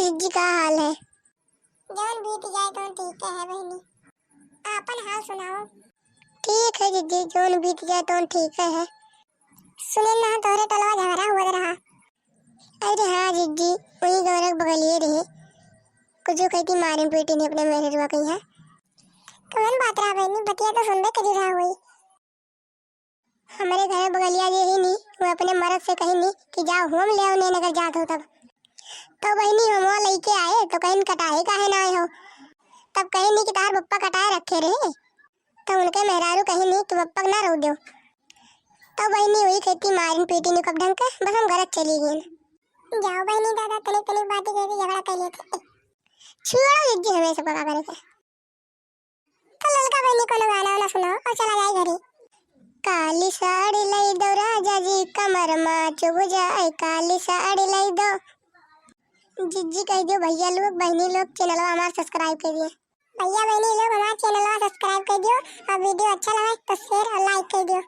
जिज्जी का हाल है? जौन बीत जाए तो ठीक है बहनी। आपन हाल सुनाओ। ठीक है जिज्जी, जौन बीत जाए तो ठीक है। सुनील ना तोरे टलवा झगड़ा हुआ रहा। अरे हाँ जिज्जी, वही गौरव बगलिए रहे। कुछ जो कहती मारी पीटी ने अपने मैरिज कही है। कौन बात रहा बहनी, बतिया तो सुनबे करी रहा हुई। हमारे घर बगलिया जे ही नहीं, वो अपने मर्द से कही नहीं कि जाओ होम ले आओ, नगर जात हो तब। तो बहनी हम वहाँ लेके आए तो कहीं कटाए काहे ना आए हो। तब कहीं नहीं कि तार पप्पा कटाए रखे रहे। तो उनके मेहरारू कहीं नहीं कि पप्पा ना रो दो। तो बहनी वही कहती मारी पीटी ने कब ढंग के, बस हम घर चली गई। जाओ बहनी, दादा तनी तनी बातें कहती झगड़ा कर लेते। छोड़ो जिज्जी हमें सब का करे के। तो ललका बहनी को गाना वाना सुनाओ और चला जाए घरे। काली साड़ी लाई दो राजा जी, कमर में चुभ जाए काली साड़ी लाई दो। जिज्जी कह दो भैया लोग बहनी लोग चैनल हमारा सब्सक्राइब कर दिए। भैया बहनी लोग हमारा चैनल सब्सक्राइब कर दियो और वीडियो अच्छा लगा तो शेयर और लाइक कर दियो।